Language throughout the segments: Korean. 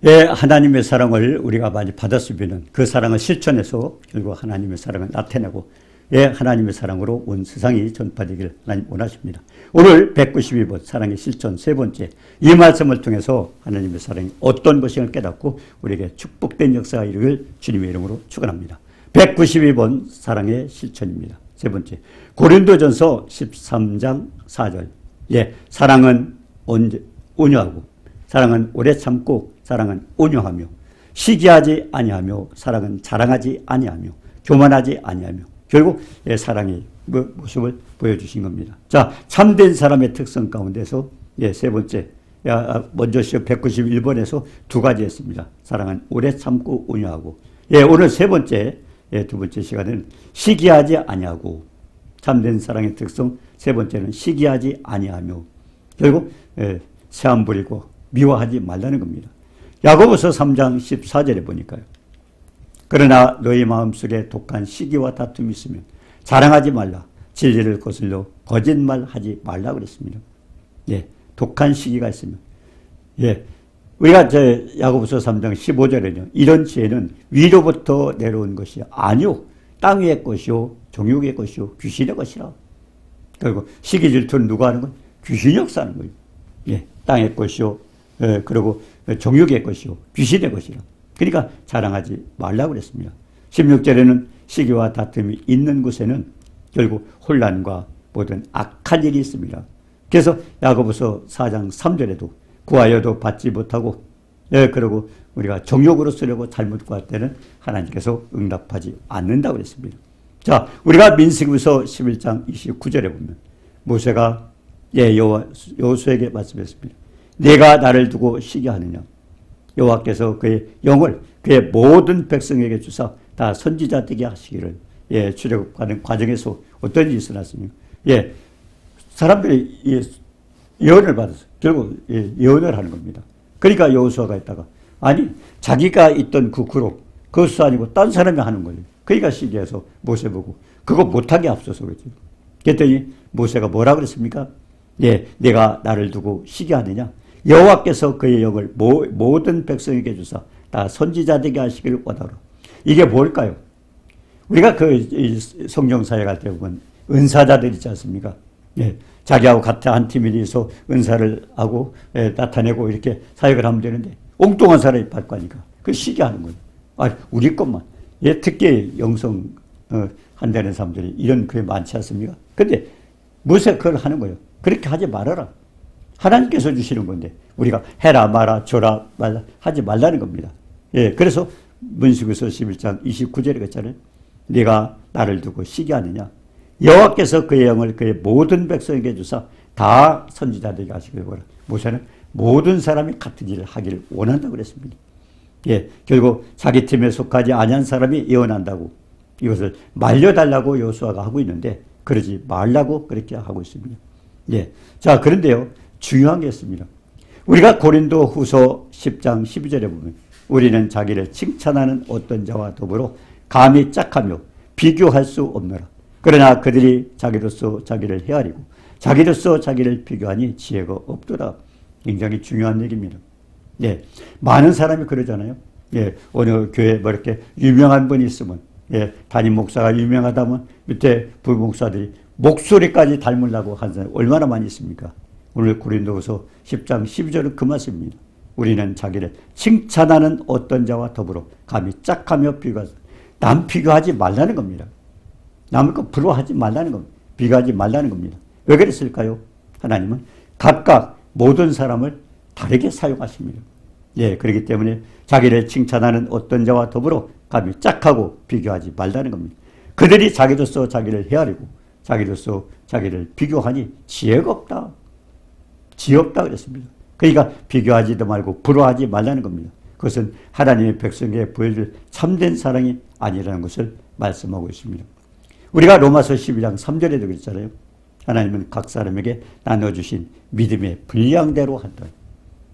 예, 하나님의 사랑을 우리가 많이 받았으면 그 사랑을 실천해서 결국 하나님의 사랑을 나타내고 예, 하나님의 사랑으로 온 세상이 전파되기를 하나님 원하십니다. 오늘 192번 사랑의 실천 세 번째, 이 말씀을 통해서 하나님의 사랑이 어떤 것인가 깨닫고 우리에게 축복된 역사가 이루길 주님의 이름으로 축원합니다. 192번 사랑의 실천입니다. 세 번째, 고린도전서 13장 4절. 예, 사랑은 온유하고, 사랑은 오래 참고, 사랑은 온유하며, 시기하지 아니하며, 사랑은 자랑하지 아니하며, 교만하지 아니하며. 결국 예, 사랑의 모습을 보여주신 겁니다. 자, 참된 사람의 특성 가운데서 예, 세 번째, 먼저 191번에서 두 가지 했습니다. 사랑은 오래 참고 온유하고. 예, 오늘 세 번째, 예, 두 번째 시간에는 시기하지 아니하고, 참된 사랑의 특성 세 번째는 시기하지 아니하며, 결국 예, 세안 부리고 미워하지 말라는 겁니다. 야고보서 3장 14절에 보니까요. 그러나 너희 마음속에 독한 시기와 다툼이 있으면 자랑하지 말라. 진리를 거슬러 거짓말하지 말라 그랬습니다. 예, 독한 시기가 있으면. 예, 우리가 야고보서 3장 15절에는 이런 지혜는 위로부터 내려온 것이 아니오. 땅 위의 것이오. 종육의 것이오. 귀신의 것이라. 그리고 시기 질투는 누가 하는 거예요? 귀신이 역사하는 거예요. 예, 땅의 것이오. 예, 그리고 종육의 것이오. 귀신의 것이라. 그러니까 자랑하지 말라고 그랬습니다. 16절에는 시기와 다툼이 있는 곳에는 결국 혼란과 모든 악한 일이 있습니다. 그래서 야고보서 4장 3절에도 구하여도 받지 못하고 예, 그리고 우리가 정욕으로 쓰려고 잘못 구할 때는 하나님께서 응답하지 않는다고 그랬습니다. 자, 우리가 민수기서 11장 29절에 보면 모세가 예, 여호수아에게 말씀했습니다. 내가 나를 두고 시기하느냐? 여호와께서 그의 영을 그의 모든 백성에게 주사 다 선지자 되게 하시기를. 예, 출애굽하는 과정에서 어떤 일이 일어났습니까? 예, 사람들이 예, 예언을 받았어요. 결국 예, 예언을 하는 겁니다. 그러니까 여호수아가 있다가 아니 자기가 있던 그 그룹 그것도 아니고 딴 사람이 하는 거예요. 그러니까 시기해서 모세 보고 그거 못하게 앞서서 그랬죠. 그랬더니 모세가 뭐라 그랬습니까? 예, 내가 나를 두고 시기하느냐? 여호와께서 그의 영을 모든 백성에게 주사 다 선지자 되게 하시기를 원하노라. 이게 뭘까요? 우리가 그 성경 사역할 때 보면 은사자들 있지 않습니까? 예, 자기하고 같은 한 팀이 돼서 은사를 하고 예, 나타내고 이렇게 사역을 하면 되는데 엉뚱한 사람이 받고 하니까 그 시기하는 거예요. 아, 우리 것만. 예, 특히 영성 한다는 사람들이 이런 그게 많지 않습니까? 근데 무엇에 그걸 하는 거예요? 그렇게 하지 말아라. 하나님께서 주시는 건데 우리가 해라 마라 줘라 말라 하지 말라는 겁니다. 예, 그래서 민수기서 11장 29절에 그랬잖아요. 네가 나를 두고 시기하느냐? 여호와께서 그의 영을 그의 모든 백성에게 주사 다 선지자 되게 하시기를 원하노라. 모세는 모든 사람이 같은 일을 하기를 원한다고 그랬습니다. 예, 결국 자기 팀에 속하지 아니한 사람이 예언한다고 이것을 말려달라고 여호수아가 하고 있는데 그러지 말라고 그렇게 하고 있습니다. 예, 자 그런데요. 중요한 게 있습니다. 우리가 고린도 후서 10장 12절에 보면 우리는 자기를 칭찬하는 어떤 자와 더불어 감히 짝하며 비교할 수 없노라. 그러나 그들이 자기로서 자기를 헤아리고 자기로서 자기를 비교하니 지혜가 없더라. 굉장히 중요한 얘기입니다. 예, 많은 사람이 그러잖아요. 예, 어느 교회에 뭐 이렇게 유명한 분이 있으면 예, 담임 목사가 유명하다면 밑에 부목사들이 목소리까지 닮으려고 하는 사람이 얼마나 많이 있습니까? 오늘 고린도후서 10장 12절은 그 말씀입니다. 우리는 자기를 칭찬하는 어떤 자와 더불어 감히 짝하며 비교하지 남 비교하지 말라는 겁니다. 남을 거 부러워하지 말라는 겁니다. 비교하지 말라는 겁니다. 왜 그랬을까요? 하나님은 각각 모든 사람을 다르게 사용하십니다. 예, 그렇기 때문에 자기를 칭찬하는 어떤 자와 더불어 감히 짝하고 비교하지 말라는 겁니다. 그들이 자기로서 자기를 헤아리고 자기로서 자기를 비교하니 지혜가 없다. 지혜 없다 그랬습니다. 그러니까 비교하지도 말고 부러워하지 말라는 겁니다. 그것은 하나님의 백성에게 보여줄 참된 사랑이 아니라는 것을 말씀하고 있습니다. 우리가 로마서 12장 3절에도 그랬잖아요. 하나님은 각 사람에게 나눠주신 믿음의 분량대로 한다.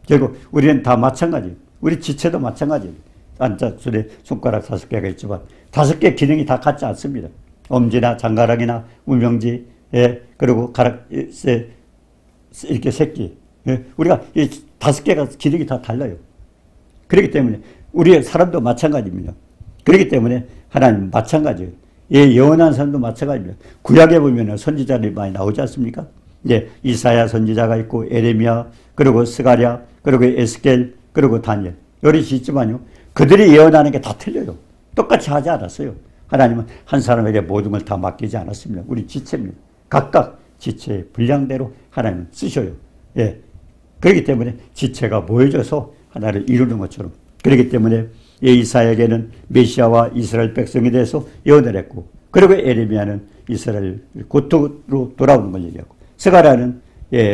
결국 우리는 다 마찬가지예요. 우리 지체도 마찬가지예요. 안짝술에 손가락 5개가 있지만 5개 기능이 다 같지 않습니다. 엄지나 장가락이나 우명지, 예, 그리고 가락, 이렇게 새끼. 예, 우리가 이 5개가 기능이 다 달라요. 그렇기 때문에 우리 사람도 마찬가지입니다. 그렇기 때문에 하나님 마찬가지예요. 예, 예언한 사람도 마찬가지입니다. 구약에 보면 선지자들이 많이 나오지 않습니까? 예, 이사야 선지자가 있고 에레미야, 그리고 스가랴, 그리고 에스겔, 그리고 다니엘. 여럿이 있지만요. 그들이 예언하는 게 다 틀려요. 똑같이 하지 않았어요. 하나님은 한 사람에게 모든 걸 다 맡기지 않았습니다. 우리 지체입니다. 각각 지체의 분량대로 하나님은 쓰셔요. 예. 그렇기 때문에 지체가 모여져서 하나를 이루는 것처럼. 그렇기 때문에 이사야에게는 메시아와 이스라엘 백성에 대해서 예언을 했고, 그리고 에레미야는 이스라엘 고토로 돌아오는 걸 얘기하고, 스가랴는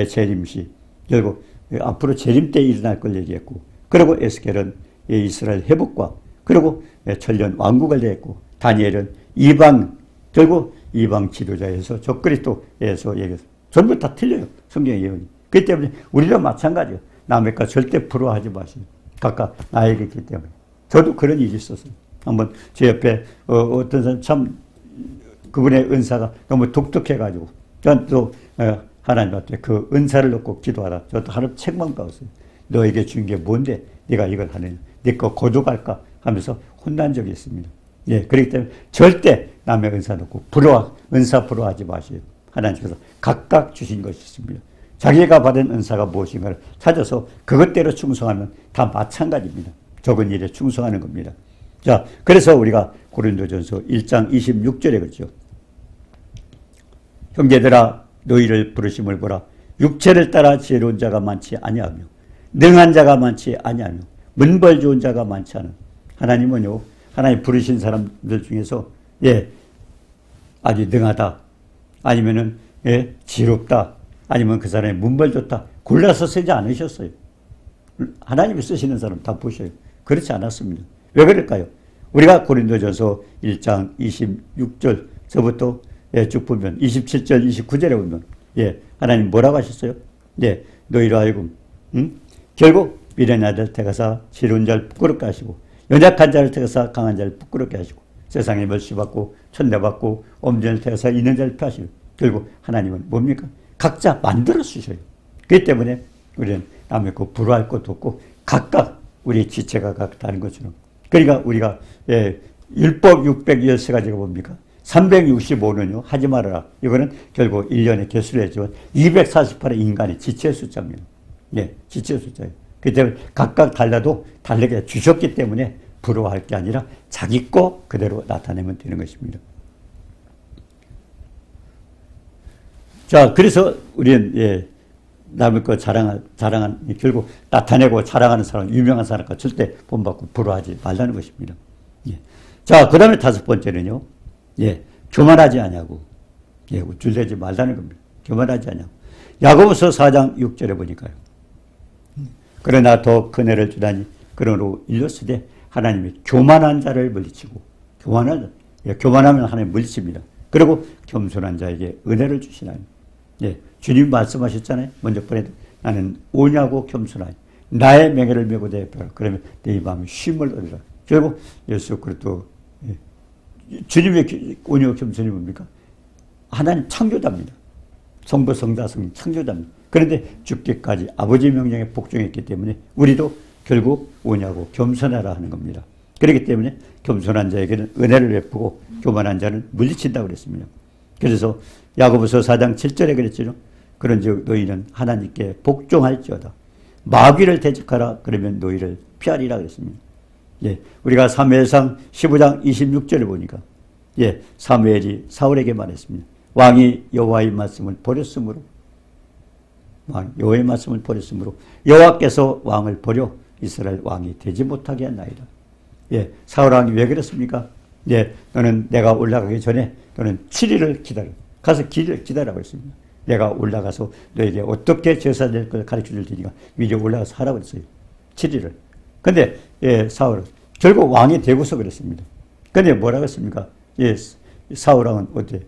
재림시, 결국 앞으로 재림 때 일어날 걸 얘기했고, 그리고 에스겔은 이스라엘 회복과 그리고 천년 왕국을 얘기했고, 다니엘은 이방, 결국 이방 지도자에서 적그리스도에서 얘기해서 전부 다 틀려요. 성경의 예언이. 그렇기 때문에 우리도 마찬가지예요. 남의 것 절대 부러워하지 마시고 각각 나에게 있기 때문에. 저도 그런 일이 있었어요. 한번 제 옆에 어떤 사람 참 그분의 은사가 너무 독특해가지고 저는 또 하나님한테 그 은사를 놓고 기도하다 저도 하나님 책망 받았어요. 너에게 준 게 뭔데 네가 이걸 하느냐. 네 거 거두갈까 하면서 혼난 적이 있습니다. 예, 그렇기 때문에 절대 남의 은사 놓고 은사 부러워하지 마세요. 하나님께서 각각 주신 것이 있습니다. 자기가 받은 은사가 무엇인가를 찾아서 그것대로 충성하면 다 마찬가지입니다. 적은 일에 충성하는 겁니다. 자, 그래서 우리가 고린도전서 1장 26절에 그렇죠. 형제들아 너희를 부르심을 보라. 육체를 따라 지혜로운 자가 많지 아니하며 능한 자가 많지 아니하며 문벌 좋은 자가 많지 않은. 하나님은요, 하나님 부르신 사람들 중에서 아주 능하다 아니면은 지롭다 아니면 그 사람이 문벌 좋다 골라서 쓰지 않으셨어요. 하나님이 쓰시는 사람 다 보셔요. 그렇지 않았습니다. 왜 그럴까요? 우리가 고린도전서 1장 26절서부터 쭉 보면 27절 29절에 보면 하나님 뭐라고 하셨어요? 너희로 하여금 결국 미련한 자를 택하사 지혜로운 자를 부끄럽게 하시고 연약한 자를 택하사 강한 자를 부끄럽게 하시고 세상에 멸시받고 천대받고 엄전을 택하사 있는 자를 펴하시고 결국 하나님은 뭡니까? 각자 만들어 주셔요. 그렇기 때문에 우리는 남의 거 부러워할 것도 없고 각각 우리 지체가 각다른 것처럼. 그러니까 우리가 율법 613가지가 뭡니까? 365는요 하지 말아라. 이거는 결국 1년의 개수를 했지만 248의 인간의 지체 숫자입니다. 지체 숫자예요. 그렇기 때문에 각각 달라도 다르게 주셨기 때문에 부러워할 게 아니라 자기 거 그대로 나타내면 되는 것입니다. 자, 그래서 우리는 남의 거 자랑한 결국 나타내고 자랑하는 사람, 유명한 사람과 절대 본받고 부러워하지 말라는 것입니다. 자, 그 다음에 다섯 번째는요, 교만하지 않냐고, 우쭐대지 말라는 겁니다. 교만하지 않냐고. 야고보서 4장 6절에 보니까요. 그러나 더 큰 애를 주다니 그러므로 일렀으되 하나님이 교만한 자를 물리치고 교만하면 하나님 물리칩니다. 그리고 겸손한 자에게 은혜를 주시나니. 주님 말씀하셨잖아요. 먼저 번에도 나는 오냐고 겸손하니 나의 명예를 메고 대표하라. 그러면 내 마음이 쉼을 얻으라. 결국 예수 그리스도 주님의 오냐고 겸손이 뭡니까? 하나님 창조자입니다. 성부 성자성 창조자입니다. 그런데 죽기까지 아버지 명령에 복종했기 때문에 우리도 결국 오냐고 겸손하라 하는 겁니다. 그렇기 때문에 겸손한 자에게는 은혜를 베푸고 교만한 자는 물리친다고 그랬습니다. 그래서 야고보서 4장 7절에 그랬죠. 그런즉 너희는 하나님께 복종할지어다. 마귀를 대적하라. 그러면 너희를 피하리라 그랬습니다. 우리가 사무엘상 15장 26절을 보니까 사무엘이 사울에게 말했습니다. 왕이 여호와의 말씀을 버렸으므로 여호와께서 왕을 버려 이스라엘 왕이 되지 못하게 했나이다. 사울 왕이 왜 그랬습니까? 너는 내가 올라가기 전에 너는 7일을 기다려. 가서 기다리라고 했습니다. 내가 올라가서 너에게 어떻게 제사될 걸 가르쳐 줄 테니까 미리 올라가서 하라고 했어요. 7일을. 근데 사울은 결국 왕이 되고서 그랬습니다. 근데 뭐라고 했습니까? 사울 왕은 어때?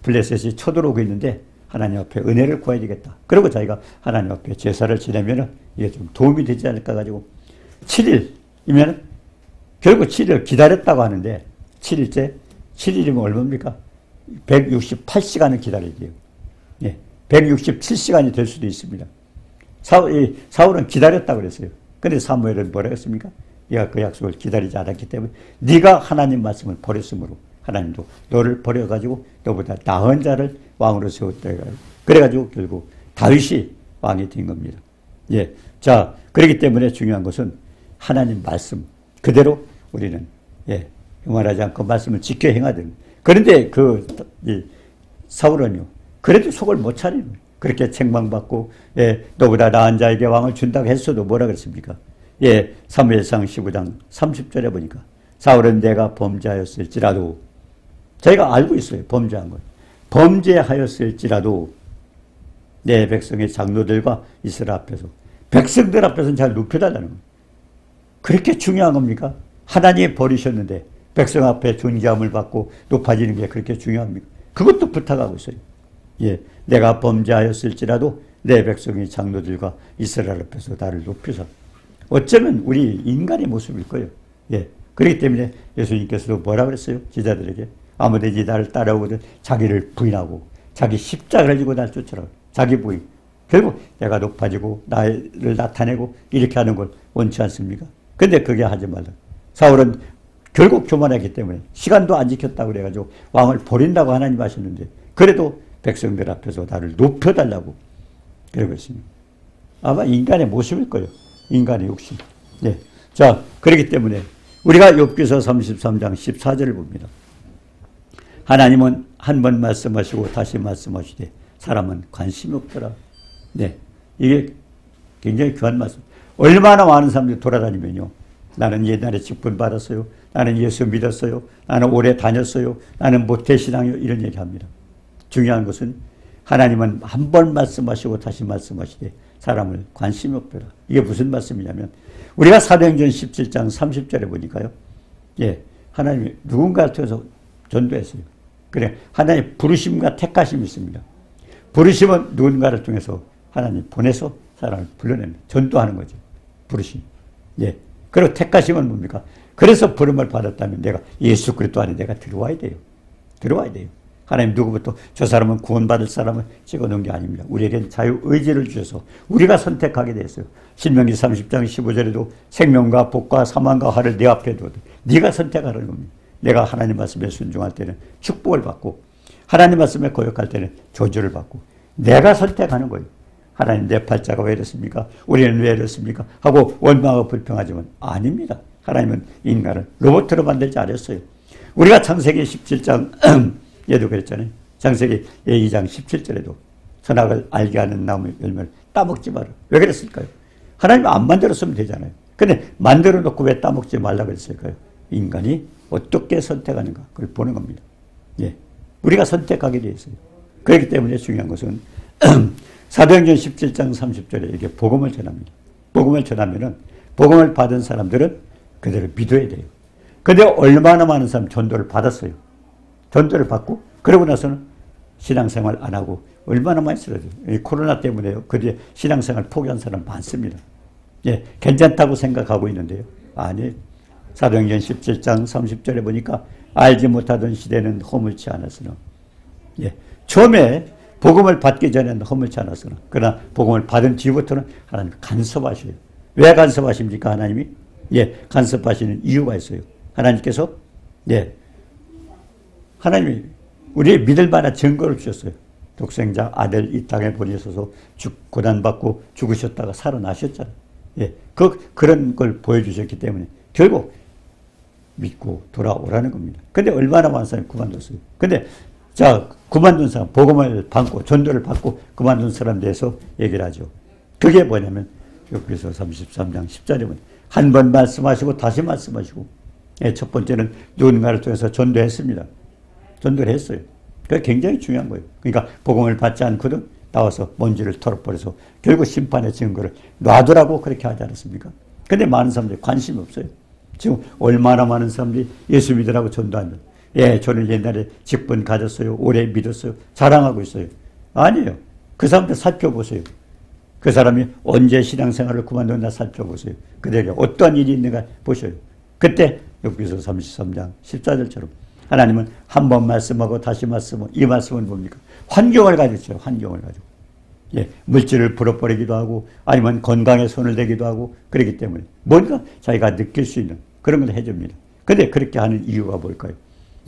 블레셋이 쳐들어오고 있는데 하나님 앞에 은혜를 구해야 되겠다. 그리고 자기가 하나님 앞에 제사를 지내면 이게 좀 도움이 되지 않을까 가지고 7일이면 결국 7일 기다렸다고 하는데 7일이면 얼마입니까? 168시간을 기다려야 돼요. 167시간이 될 수도 있습니다. 사울은 기다렸다고 그랬어요. 근데 사무엘은 뭐라 했습니까? 네가 그 약속을 기다리지 않았기 때문에 네가 하나님 말씀을 버렸으므로 하나님도 너를 버려가지고 너보다 나은 자를 왕으로 세웠다. 그래가지고 결국 다윗이 왕이 된 겁니다. 예. 자, 그렇기 때문에 중요한 것은 하나님 말씀 그대로 우리는 흉활하지 않고 말씀을 지켜 행하든. 그런데 사울은요. 그래도 속을 못 차리는 거예요. 그렇게 책망받고 너보다 나은 자에게 왕을 준다고 했어도 뭐라 그랬습니까? 사무엘상 15장 30절에 보니까 사울은 내가 범죄하였을지라도 저희가 알고 있어요. 범죄한 걸. 범죄하였을지라도 내 백성의 장로들과 이스라엘 앞에서 백성들 앞에서는 잘 높여달라는 거예요. 그렇게 중요한 겁니까? 하나님이 버리셨는데 백성 앞에 존귀함을 받고 높아지는 게 그렇게 중요합니까? 그것도 부탁하고 있어요. 내가 범죄하였을지라도 내 백성의 장로들과 이스라엘 앞에서 나를 높여서 어쩌면 우리 인간의 모습일 거예요. 그렇기 때문에 예수님께서도 뭐라 그랬어요? 제자들에게 아무든지 나를 따라오거든 자기를 부인하고 자기 십자가를 지고 날 쫓아라. 자기 부인. 결국 내가 높아지고 나를 나타내고 이렇게 하는 걸 원치 않습니까? 근데 그게 하지 말라. 사울은 결국 교만하기 때문에 시간도 안 지켰다고 그래가지고 왕을 버린다고 하나님 하셨는데 그래도 백성들 앞에서 나를 높여달라고 그러고 있습니다. 아마 인간의 모습일 거예요. 인간의 욕심. 자, 그렇기 때문에 우리가 욥기서 33장 14절을 봅니다. 하나님은 한 번 말씀하시고 다시 말씀하시되 사람은 관심이 없더라. 이게 굉장히 귀한 말씀. 얼마나 많은 사람들이 돌아다니면요. 나는 옛날에 직분 받았어요. 나는 예수 믿었어요. 나는 오래 다녔어요. 나는 모태신앙이요. 이런 얘기합니다. 중요한 것은 하나님은 한 번 말씀하시고 다시 말씀하시되 사람을 관심이 없더라. 이게 무슨 말씀이냐면 우리가 사도행전 17장 30절에 보니까요. 하나님이 누군가를 통해서 전도했어요. 그래 하나님의 부르심과 택하심이 있습니다. 부르심은 누군가를 통해서 하나님 보내서 사람을 불러냅니다. 전도하는 거죠. 부르심. 그리고 택하심은 뭡니까? 그래서 부름을 받았다면 내가 예수 그리스도 안에 내가 들어와야 돼요. 들어와야 돼요. 하나님 누구부터 저 사람은 구원받을 사람을 찍어놓은 게 아닙니다. 우리에겐 자유의지를 주셔서 우리가 선택하게 됐어요. 신명기 30장 15절에도 생명과 복과 사망과 화를 내 앞에 두어도 네가 선택하라는 겁니다. 내가 하나님 말씀에 순종할 때는 축복을 받고 하나님 말씀에 거역할 때는 저주를 받고 내가 선택하는 거예요. 하나님 내 팔자가 왜 이렇습니까? 우리는 왜 이렇습니까? 하고 원망하고 불평하지만 아닙니다. 하나님은 인간을 로봇으로 만들지 않았어요. 우리가 창세기 17장 얘도 그랬잖아요. 창세기 2장 17절에도 선악을 알게 하는 나무 열매를 따먹지 마라. 왜 그랬을까요? 하나님 안 만들었으면 되잖아요. 근데 만들어 놓고 왜 따먹지 말라고 했을까요? 인간이 어떻게 선택하는가 그걸 보는 겁니다. 우리가 선택하게 되어 있어요. 그렇기 때문에 중요한 것은 사도행전 17장 30절에 이렇게 복음을 전합니다. 복음을 전하면은 복음을 받은 사람들은 그대로 믿어야 돼요. 근데 얼마나 많은 사람 전도를 받았어요. 전도를 받고 그러고 나서는 신앙생활 안 하고 얼마나 많이 쓰러져요. 코로나 때문에요. 그뒤에 신앙생활 포기한 사람 많습니다. 괜찮다고 생각하고 있는데요. 아니에요. 사도행전 17장 30절에 보니까 알지 못하던 시대는 허물지 않았으나 처음에 복음을 받기 전에는 허물지 않았으나 그러나 복음을 받은 뒤부터는 하나님 간섭하셔요. 왜 간섭하십니까? 하나님이? 간섭하시는 이유가 있어요. 하나님께서 하나님이 우리의 믿을 만한 증거를 주셨어요. 독생자 아들 이 땅에 보내셔서 고난받고 죽으셨다가 살아나셨잖아요. 그런 걸 보여주셨기 때문에 결국 믿고 돌아오라는 겁니다. 근데 얼마나 많은 사람이 그만뒀어요. 근데 자, 그만둔 사람, 복음을 받고 전도를 받고 그만둔 사람 대해서 얘기를 하죠. 그게 뭐냐면 욥기서 33장 10절에 보면 한 번 말씀하시고 다시 말씀하시고 첫 번째는 누군가를 통해서 전도했습니다. 전도를 했어요. 그게 굉장히 중요한 거예요. 그러니까 복음을 받지 않거든 나와서 먼지를 털어버려서 결국 심판의 증거를 놔두라고 그렇게 하지 않았습니까? 근데 많은 사람들이 관심이 없어요. 지금 얼마나 많은 사람들이 예수 믿으라고 전도하면 저는 옛날에 직분 가졌어요. 오래 믿었어요. 자랑하고 있어요. 아니에요. 그 사람들 살펴보세요. 그 사람이 언제 신앙생활을 그만뒀나 살펴보세요. 그들에게 어떠한 일이 있는가 보셔요. 그때 욥기서 33장 14절처럼 하나님은 한 번 말씀하고 다시 말씀하고 이 말씀은 뭡니까? 환경을 가지고 있어요. 환경을 가지고. 예, 물질을 불어버리기도 하고 아니면 건강에 손을 대기도 하고 그렇기 때문에 뭔가 자기가 느낄 수 있는 그런 걸 해줍니다. 근데 그렇게 하는 이유가 뭘까요?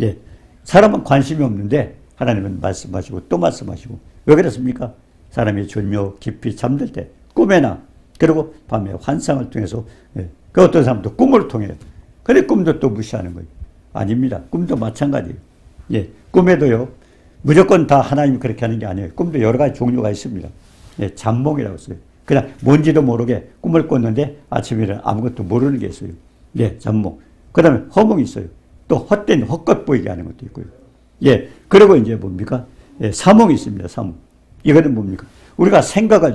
예, 사람은 관심이 없는데 하나님은 말씀하시고 또 말씀하시고 왜 그렇습니까? 사람이 졸며 깊이 잠들 때 꿈에나 그리고 밤에 환상을 통해서 예, 그 어떤 사람도 꿈을 통해요. 근데 꿈도 또 무시하는 거예요. 아닙니다. 꿈도 마찬가지예요. 예, 꿈에도요. 무조건 다 하나님이 그렇게 하는 게 아니에요. 꿈도 여러 가지 종류가 있습니다. 예, 잠몽이라고 써요. 그냥 뭔지도 모르게 꿈을 꿨는데 아침에 일어나 아무것도 모르는 게 있어요. 예, 잠몽. 그 다음에 허몽이 있어요. 또 헛된 헛것 보이게 하는 것도 있고요. 예, 그리고 이제 뭡니까? 예, 사몽이 있습니다. 사몽. 이거는 뭡니까? 우리가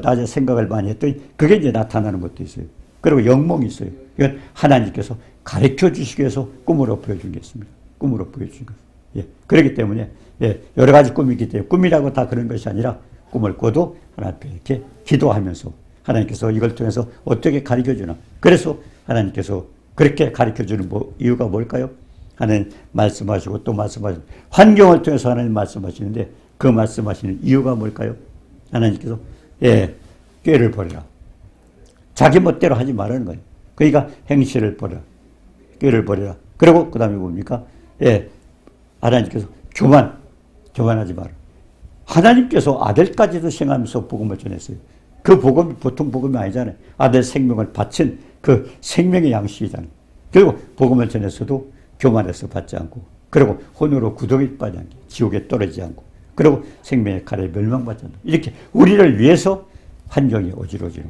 낮에 생각을 많이 했더니 그게 이제 나타나는 것도 있어요. 그리고 영몽이 있어요. 이건 하나님께서 가르쳐 주시기 위해서 꿈으로 보여준 게 있습니다. 꿈으로 보여준 것. 예, 그렇기 때문에 예, 여러 가지 꿈이 있기 때문에 꿈이라고 다 그런 것이 아니라 꿈을 꿔도 하나님 앞에 이렇게 기도하면서 하나님께서 이걸 통해서 어떻게 가르쳐 주나. 그래서 하나님께서 그렇게 가르쳐 주는 이유가 뭘까요? 하나님 말씀하시고 또 말씀하시고 환경을 통해서 하나님 말씀하시는데 그 말씀하시는 이유가 뭘까요? 하나님께서 예, 꾀를 버려라. 자기 멋대로 하지 말라는 거예요. 그러니까 행실을 버려라. 꾀를 버려라. 그리고 그 다음에 뭡니까? 예, 하나님께서 교만하지 마라. 하나님께서 아들까지도 생하면서 복음을 전했어요. 그 복음이 보통 복음이 아니잖아요. 아들 생명을 바친 그 생명의 양식이잖아요. 그리고 복음을 전했어도 교만해서 받지 않고 그리고 혼으로 구덩이 빠지 않게 지옥에 떨어지지 않고 그리고 생명의 칼에 멸망받지 않고 이렇게 우리를 위해서 환경이 어지러지는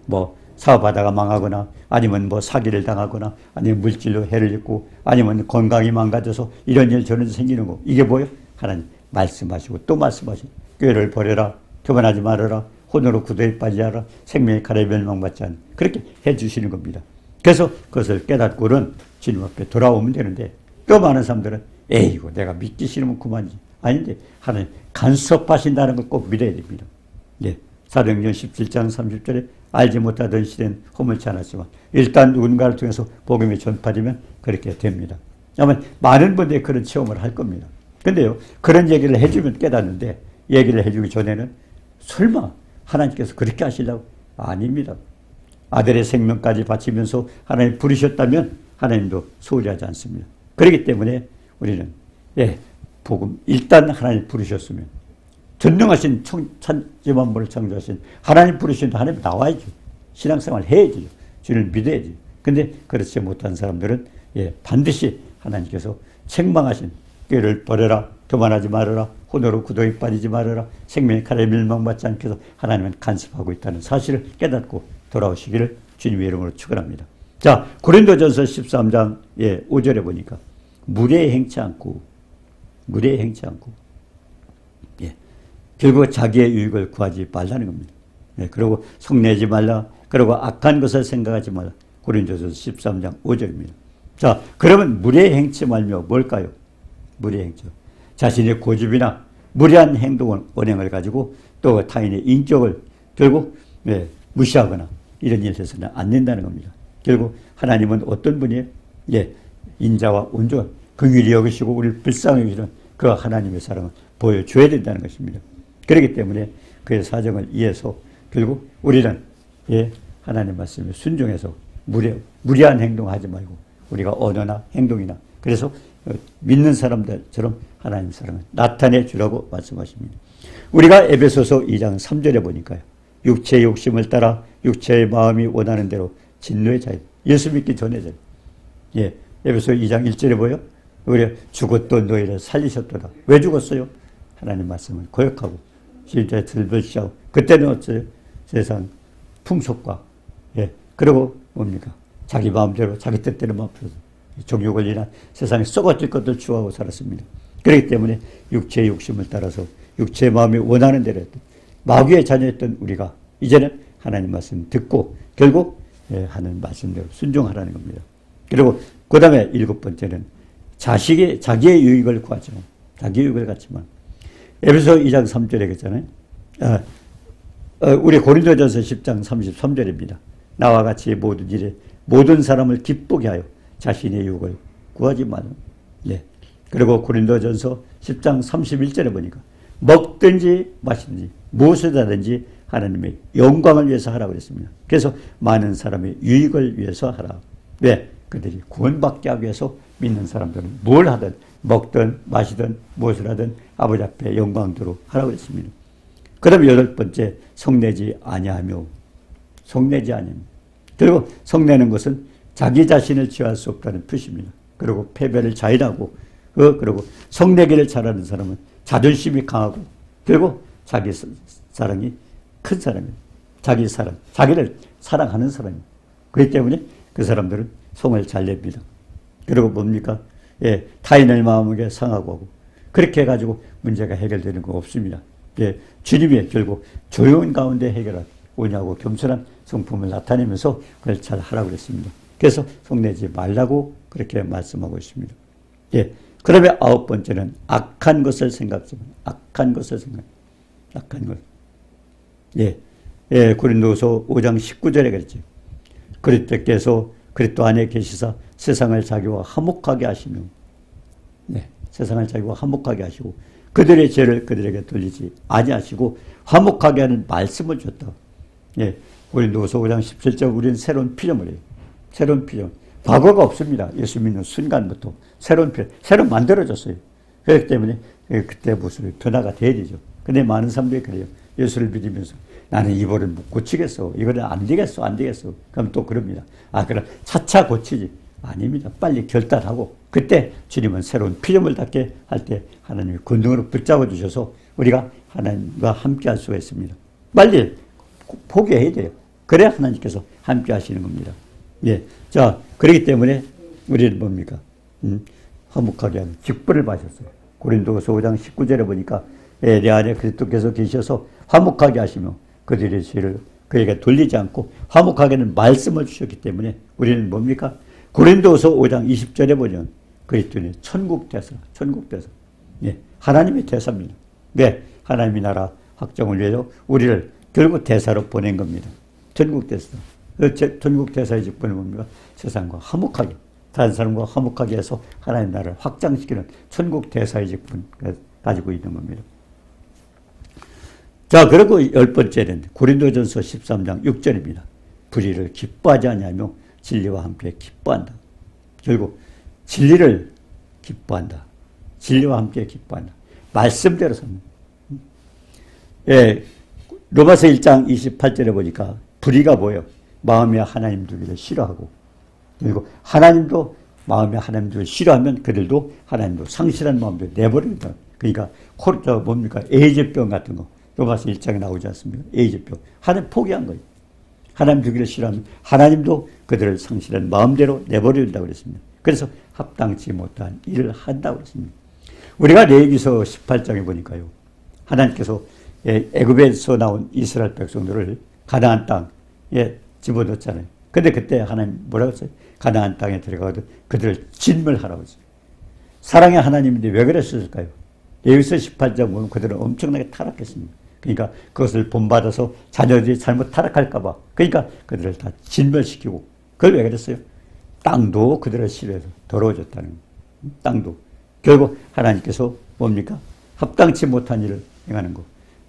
뭐 사업하다가 망하거나 아니면 뭐 사기를 당하거나 아니면 물질로 해를 입고 아니면 건강이 망가져서 이런 일 저런 일 생기는 거 이게 뭐예요? 하나님 말씀하시고 또 말씀하시고 꾀를 버려라 교만하지 말아라 혼으로 구덩이 빠지지 않아라 생명의 칼에 멸망받지 않는 그렇게 해주시는 겁니다. 그래서 그것을 깨닫고는 주님 앞에 돌아오면 되는데 또 많은 사람들은 에이고 내가 믿기 싫으면 그만이지. 아닌데 하나님 간섭하신다는 걸 꼭 믿어야 됩니다. 예, 사도행전 17장 30절에 알지 못하던 시대는 허물지 않았지만 일단 누군가를 통해서 복음이 전파되면 그렇게 됩니다. 아마 많은 분들이 그런 체험을 할 겁니다. 근데요 그런 얘기를 해주면 깨닫는데 얘기를 해주기 전에는 설마 하나님께서 그렇게 하시려고? 아닙니다. 아들의 생명까지 바치면서 하나님 부르셨다면 하나님도 소홀히 하지 않습니다. 그렇기 때문에 우리는 예, 복음 일단 하나님 부르셨으면 전능하신 천지만물을 창조하신 하나님 부르신 하나님 나와야죠. 신앙생활 해야죠. 주를 믿어야죠. 근데 그렇지 못한 사람들은 예, 반드시 하나님께서 책망하신 꾀를 버려라 교만하지 말아라 혼으로 구덩이 빠지지 말아라 생명의 칼에 멸망받지 않게 해서 하나님은 간섭하고 있다는 사실을 깨닫고 돌아오시기를 주님의 이름으로 축원합니다. 자, 고린도전서 13장 5절에 보니까 무례 행치 않고 예, 결국 자기의 유익을 구하지 말라는 겁니다. 예, 그리고 속내지 말라. 그리고 악한 것을 생각하지 말라. 고린도전서 13장 5절입니다. 자, 그러면 무례 행치 말며 뭘까요? 무례 행치. 자신의 고집이나 무례한 행동을 언행을 가지고 또 타인의 인격을 결국 무시하거나 이런 일을 해서는 안 된다는 겁니다. 결국 하나님은 어떤 분이에요? 예, 인자와 온전, 긍휼히 여기시고 우리를 불쌍히 여기시는 그 하나님의 사랑을 보여줘야 된다는 것입니다. 그렇기 때문에 그의 사정을 이해해서 결국 우리는 예, 하나님 말씀에 순종해서 무례한 행동하지 말고 우리가 언어나 행동이나 그래서 믿는 사람들처럼 하나님 사랑을 나타내 주라고 말씀하십니다. 우리가 에베소서 2장 3절에 보니까요. 육체의 욕심을 따라 육체의 마음이 원하는 대로 진노의 자유. 예수 믿기 전에 예, 에베소 2장 1절에 보여 우리 죽었던 너희를 살리셨도다. 왜 죽었어요? 하나님 말씀을 거역하고 진짜에 들벌시하고 그때는 어째요? 세상 풍속과 예, 그리고 뭡니까? 자기 마음대로 자기 뜻대로 마음대로 정욕을 인한 세상에 썩어질 것들 추구하고 살았습니다. 그렇기 때문에 육체의 욕심을 따라서 육체의 마음이 원하는 대로 했던 마귀의 자녀였던 우리가 이제는 하나님 말씀 듣고 결국 하는 말씀대로 순종하라는 겁니다. 그리고 그 다음에 7번째는 자기의 유익을 구하지만 자기의 유익을 갖지만 에베소 2장 3절에 그랬잖아요. 우리 고린도전서 10장 33절입니다. 나와 같이 모든 일에 모든 사람을 기쁘게 하여 자신의 유익을 구하지 말라. 네. 그리고 고린도전서 10장 31절에 보니까 먹든지 마시든지 무엇을 하든지 하나님의 영광을 위해서 하라고 그랬습니다. 그래서 많은 사람의 유익을 위해서 하라. 왜? 그들이 구원받게 하기 위해서 믿는 사람들은 뭘 하든 먹든 마시든 무엇을 하든 아버지 앞에 영광도록 하라고 했습니다. 그다음에 8번째, 성내지 아니하며. 성내지 아니하며. 그리고 성내는 것은 자기 자신을 취할 수 없다는 뜻입니다. 그리고 패배를 자인하고, 그리고 성내기를 잘하는 사람은 자존심이 강하고, 그리고 자기 사랑이 큰 사람이에요. 자기 사랑, 자기를 사랑하는 사람이에요. 그렇기 때문에 그 사람들은 성을 잘 냅니다. 그리고 뭡니까? 예, 타인을 마음에 상하고 하고, 그렇게 해가지고 문제가 해결되는 거 없습니다. 예, 주님이 결국 조용한 가운데 해결하고 오냐고 겸손한 성품을 나타내면서 그걸 잘 하라고 그랬습니다. 그래서 성내지 말라고 그렇게 말씀하고 있습니다. 예, 그러면 9번째는 악한 것을 생각하면, 악한 것을 악한 것. 예, 예, 고린도서 5장 19절에 그랬죠. 그리스도께서 그리스도 안에 계시사 세상을 자기와 화목하게 하시며, 네, 세상을 자기와 화목하게 하시고 그들의 죄를 그들에게 돌리지 아니하시고 화목하게 하는 말씀을 줬다. 예, 고린도서 5장 17절 우리는 새로운 피조물을 해요. 새로운 피조물. 과거가 없습니다. 예수 믿는 순간부터 새로운 피조물, 새로 만들어졌어요. 그렇기 때문에 그때 모습이 변화가 돼야 되죠. 근데 많은 사람들이 그래요. 예수를 믿으면서 나는 이거를 못 고치겠어. 이거는 안 되겠어. 안 되겠어. 그럼 또 그럽니다. 아, 그럼 차차 고치지. 아닙니다. 빨리 결단하고 그때 주님은 새로운 피조물답게 할 때 하나님이 권능으로 붙잡아 주셔서 우리가 하나님과 함께 할 수가 있습니다. 빨리 포기해야 돼요. 그래야 하나님께서 함께 하시는 겁니다. 예. 자, 그렇기 때문에 우리는 뭡니까? 화목하게 하는 직분을 받으셨어요. 고린도서 5장 19절에 보니까 내 안에 그리스도께서 계셔서 화목하게 하시며 그들의 죄를 그에게 돌리지 않고 화목하게는 말씀을 주셨기 때문에 우리는 뭡니까? 고린도서 5장 20절에 보면 그리스도는 천국 대사, 천국 대사. 예, 하나님의 대사입니다. 네, 하나님의 나라 확정을 위해서 우리를 결국 대사로 보낸 겁니다. 천국 대사. 천국 대사의 직분은 뭡니까? 세상과 화목하게, 다른 사람과 화목하게 해서 하나님의 나라를 확장시키는 천국 대사의 직분을 가지고 있는 겁니다. 자, 그리고 10번째는 고린도전서 13장 6절입니다. 불의를 기뻐하지 아니하며 진리와 함께 기뻐한다. 결국 진리를 기뻐한다. 진리와 함께 기뻐한다. 말씀대로 삽니다. 예, 로마서 1장 28절에 보니까 불의가 뭐예요? 마음에 하나님 두기를 싫어하고, 그리고 하나님도 마음에 하나님 두기를 싫어하면 그들도 하나님도 상실한 마음도 내버립니다. 그러니까 뭡니까? 에이즈병 같은 거. 로마서 1장에 나오지 않습니까? 에이즈병. 하나님 포기한 거예요. 하나님 두기를 싫어하면 하나님도 그들을 상실한 마음대로 내버린다고 그랬습니다. 그래서 합당치 못한 일을 한다고 그랬습니다. 우리가 레위기서 18장에 보니까요. 하나님께서 애굽에서 나온 이스라엘 백성들을 가나안 땅에 집어넣었잖아요. 근데 그때 하나님 뭐라고 했어요? 가나안 땅에 들어가도 그들을 진멸하라고 했어요. 사랑의 하나님인데 왜 그랬을까요? 레위기서 18장 보면 그들은 엄청나게 타락했습니다. 그러니까 그것을 본받아서 자녀들이 잘못 타락할까 봐. 그러니까 그들을 다 진멸시키고. 그걸 왜 그랬어요? 땅도 그들을 싫어해서 더러워졌다는 거예요. 땅도. 결국 하나님께서 뭡니까? 합당치 못한 일을 행하는 거.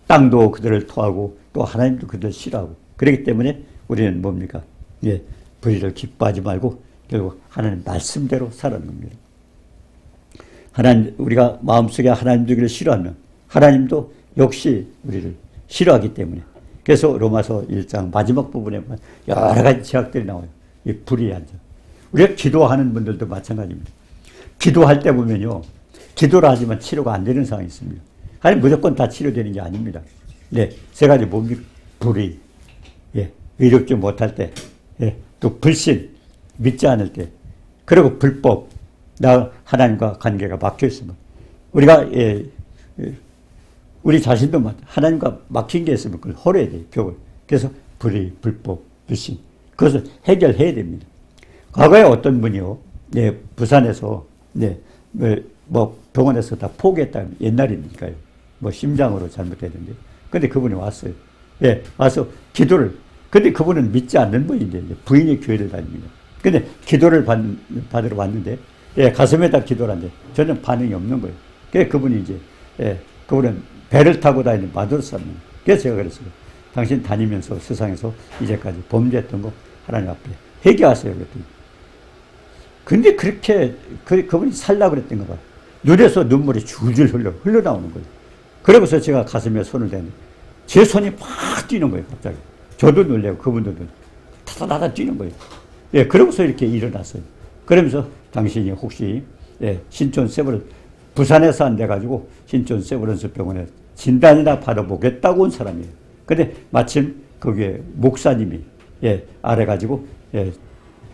땅도 그들을 토하고 또 하나님도 그들을 싫어하고. 그렇기 때문에 우리는 뭡니까? 예, 불의를 기뻐하지 말고 결국 하나님 말씀대로 살아가는 겁니다. 하나님, 우리가 마음속에 하나님 두기를 싫어하면 하나님도 역시 우리를 싫어하기 때문에. 그래서 로마서 1장 마지막 부분에 보면 여러 가지 제약들이 나와요. 이 불의한 점. 우리가 기도하는 분들도 마찬가지입니다. 기도할 때 보면요. 기도를 하지만 치료가 안 되는 상황이 있습니다. 아니, 무조건 다 치료되는 게 아닙니다. 네. 세 가지 뭡니까? 불의. 예. 의롭지 못할 때. 예. 또 불신. 믿지 않을 때. 그리고 불법. 나 하나님과 관계가 막혀 있으면. 우리가, 우리 자신도 하나님과 막힌 게 있으면 그걸 헐어야 돼요. 벽을. 그래서 불의, 불법, 불신. 그것을 해결해야 됩니다. 과거에 어떤 분이요. 네. 부산에서, 네. 뭐 병원에서 다 포기했다는 옛날이니까요. 뭐 심장으로 잘못했는데. 근데 그분이 왔어요. 예, 와서 기도를. 근데 그분은 믿지 않는 분인데 부인이 교회를 다닙니다. 근데 기도를 받으러 왔는데 예, 가슴에다 기도를 하는데 전혀 반응이 없는 거예요. 그래서 그분이 이제 예, 그분은 배를 타고 다니는 마돌사입니다. 그래서 제가 그랬어요. 당신 다니면서 세상에서 이제까지 범죄했던 거 하나님 앞에 회개하세요. 그랬더니. 근데 그렇게 그분이 살라고 그랬던 거 봐요. 눈에서 눈물이 줄줄 흘러나오는 거예요. 그러고서 제가 가슴에 손을 대는데 제 손이 팍 뛰는 거예요. 갑자기. 저도 놀래고 그분도 타다다다 뛰는 거예요. 예, 그러고서 이렇게 일어났어요. 그러면서 당신이 혹시 신촌 세브란스 부산에서 안 돼가지고 신촌 세브란스 병원에 진단이나 받아보겠다고 온 사람이에요. 근데 마침 거기에 목사님이 알아가지고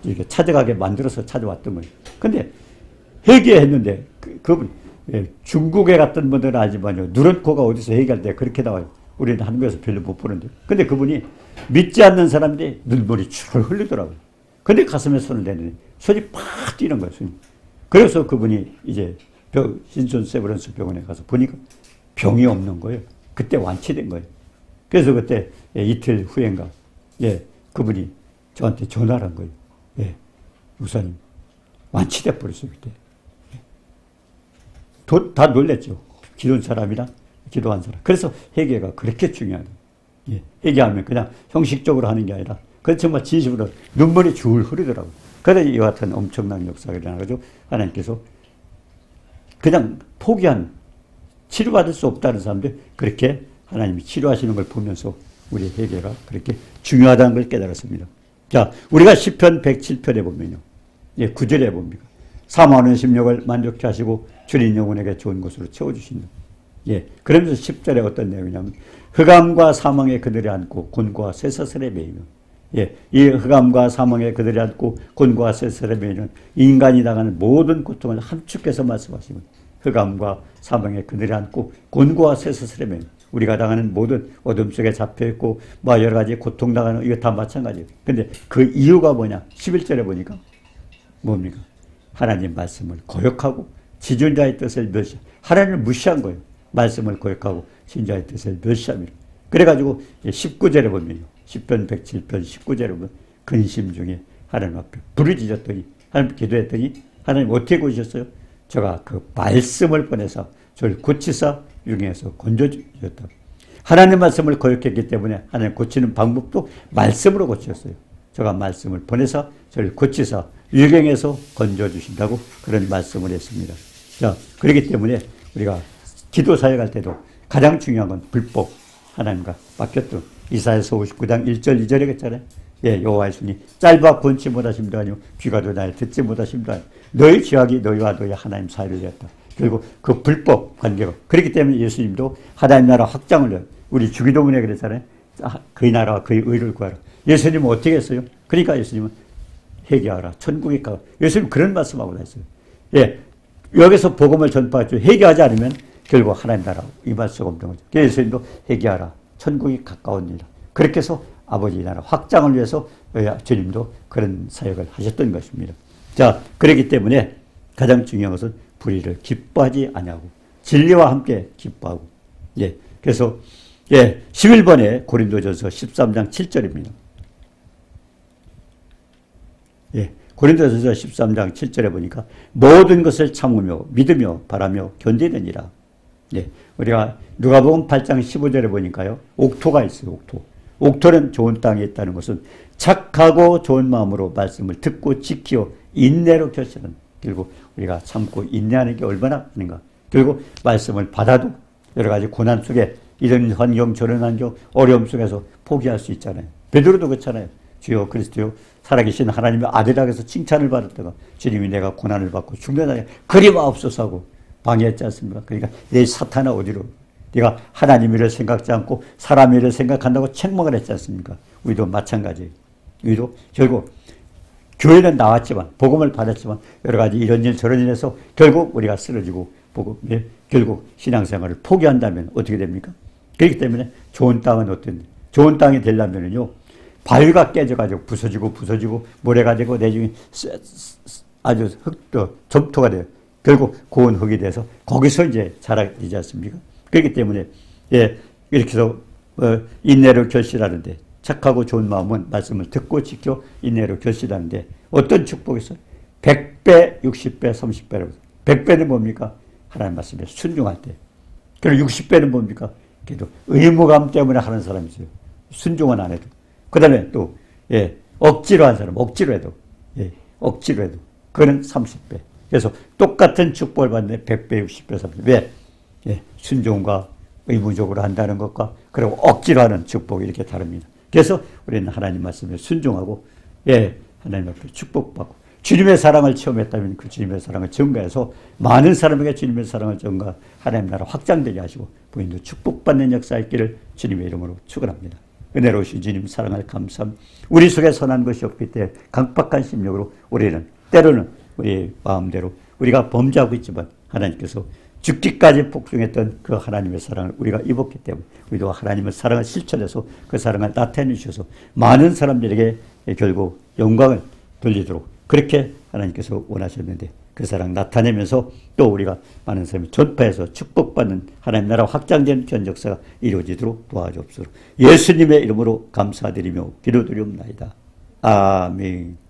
이렇게 찾아가게 만들어서 찾아왔던 거예요. 근데 회개했는데 그분 중국에 갔던 분들은 알지만요. 누런 코가 어디서 회개할 때 그렇게 나와요. 우리는 한국에서 별로 못 보는데. 근데 그분이 믿지 않는 사람들이 눈물이 쭉 흘리더라고요. 근데 가슴에 손을 대는데 손이 팍 뛰는 거예요. 손이. 그래서 그분이 이제 신촌 세브란스 병원에 가서 보니까 병이 없는 거예요. 그때 완치된 거예요. 그래서 그때 이틀 후인가 그분이 저한테 전화를 한 거예요. 목사님 완치돼 버렸어요. 그때. 다 놀랬죠. 기도한 사람이랑 기도한 사람. 그래서 회개가 그렇게 중요하다. 회개하면 그냥 형식적으로 하는 게 아니라 그래서 정말 진심으로 눈물이 줄 흐르더라고요. 그래서 이와 같은 엄청난 역사가 일어나가지고 하나님께서 그냥 포기한 치료받을 수 없다는 사람들 그렇게 하나님이 치료하시는 걸 보면서 우리 회개가 그렇게 중요하다는 걸 깨달았습니다. 자, 우리가 시편 107편에 보면요. 9절에 봅니다. 사모하는 심령을 만족케 하시고 주님 영혼에게 좋은 것으로 채워주신다. 그러면서 10절에 어떤 내용이냐면 흑암과 사망에 그들이 앉고 곤고와 쇠사슬에 매이며 이 흑암과 사망에 그들이 앉고 곤고와 쇠사슬에 매이는 인간이 당하는 모든 고통을 함축해서 말씀하시면 흑암과 사망에 그들이 앉고 곤고와 쇠사슬에 매이며 우리가 당하는 모든 어둠 속에 잡혀있고 여러 가지 고통당하는 이거 다 마찬가지예요. 근데 그 이유가 뭐냐? 11절에 보니까 뭡니까? 하나님 말씀을 거역하고 지존자의 뜻을 하나님을 무시한 거예요. 말씀을 거역하고 신자의 뜻을 멸시합니다. 그래가지고 19절에 보면요. 10편 107편 19절에 보면 근심 중에 하나님 앞에 부르짖었더니 하나님 기도했더니 하나님 어떻게 고치셨어요? 제가 그 말씀을 보내서 저를 고치사 유경에서 건져주셨다. 하나님 말씀을 거역했기 때문에 하나님 고치는 방법도 말씀으로 고치셨어요. 제가 말씀을 보내서 저를 고치사 유경에서 건져주신다고 그런 말씀을 했습니다. 자, 그렇기 때문에 우리가 기도 사역할 때도 가장 중요한 건 불법, 하나님과 맡겼던 이사야서 59장 1절 2절에 했잖아요. 여호와의 손이 짧아 본치 못하심도 아니고 귀가 날 듣지 못하심도 아니고 너희 죄악이 너희와 너희 하나님 사이를 되었다. 그리고 그 불법 관계가 그렇기 때문에 예수님도 하나님 나라 확장을 해요. 우리 주기도문에 그랬잖아요. 그의 나라와 그의 의를 구하라. 예수님은 어떻게 했어요? 그러니까 예수님은 회개하라. 천국에 가. 예수님 그런 말씀하고 했어요. 여기서 복음을 전파하죠. 회개하지 않으면 결국 하나님 나라 임할 수가 없는 거죠. 예수님도 회개하라. 천국이 가까운 일이라. 그렇게 해서 아버지 나라 확장을 위해서 주님도 그런 사역을 하셨던 것입니다. 자, 그렇기 때문에 가장 중요한 것은 불의를 기뻐하지 아니하고 진리와 함께 기뻐하고. 그래서 11번에 고린도전서 13장 7절입니다. 고린도전서 13장 7절에 보니까 모든 것을 참으며 믿으며 바라며 견디느니라. 우리가 누가복음 8장 15절에 보니까요. 옥토가 있어요. 옥토는 좋은 땅에 있다는 것은 착하고 좋은 마음으로 말씀을 듣고 지키어 인내로 결실하는. 결국 우리가 참고 인내하는 게 얼마나 하는가. 결국 말씀을 받아도 여러 가지 고난 속에 이런 환경 저런 환경 어려움 속에서 포기할 수 있잖아요. 베드로도 그렇잖아요. 주여 그리스도요 살아계신 하나님의 아들이라고 해서 칭찬을 받았다가 주님이 내가 고난을 받고 죽는다니 그리 마옵소서 하고 방해했지 않습니까? 그러니까 내 사탄아 어디로 네가 하나님 일을 생각지 않고 사람 일을 생각한다고 책망을 했지 않습니까? 우리도 마찬가지예요. 우리도 결국 교회는 나왔지만 복음을 받았지만 여러 가지 이런 일 저런 일에서 결국 우리가 쓰러지고 결국 신앙생활을 포기한다면 어떻게 됩니까? 그렇기 때문에 좋은 땅은 어떤 좋은 땅이 되려면요 바위가 깨져가지고 부서지고 모래가 되고 내중에 아주 흙도 점토가 돼요. 결국 고운 흙이 돼서 거기서 이제 자라지 않습니까? 그렇기 때문에 이렇게 해서 인내를 결실하는데 착하고 좋은 마음은 말씀을 듣고 지켜 인내로 결실하는데 어떤 축복이 있어요? 100배, 60배, 30배라고. 100배는 뭡니까? 하나님 말씀에 순종할 때. 그리고 60배는 뭡니까? 그래도 의무감 때문에 하는 사람이 있어요. 순종은 안 해도. 그 다음에 또, 예, 억지로 한 사람, 억지로 해도. 예, 억지로 해도. 그거는 30배. 그래서 똑같은 축복을 받는데 100배, 60배, 30배. 왜? 예, 순종과 의무적으로 한다는 것과 그리고 억지로 하는 축복이 이렇게 다릅니다. 그래서 우리는 하나님 말씀에 순종하고, 예, 하나님 앞에 축복받고, 주님의 사랑을 체험했다면 그 주님의 사랑을 전가해서 많은 사람에게 주님의 사랑을 전가, 하나님 나라 확장되게 하시고 부인도 축복받는 역사 있기를 주님의 이름으로 축원합니다. 은혜로우신 주님 사랑을 감사함. 우리 속에 선한 것이 없기 때문에 강팍한 심령으로 우리는 때로는 우리 마음대로 우리가 범죄하고 있지만 하나님께서 죽기까지 복종했던 그 하나님의 사랑을 우리가 입었기 때문에 우리도 하나님의 사랑을 실천해서 그 사랑을 나타내 주셔서 많은 사람들에게 결국 영광을 돌리도록 그렇게 하나님께서 원하셨는데 그 사랑 나타내면서 또 우리가 많은 사람이 전파해서 축복받는 하나님 나라 확장된 견적사가 이루어지도록 도와주옵소서. 예수님의 이름으로 감사드리며 기도드리옵나이다. 아멘.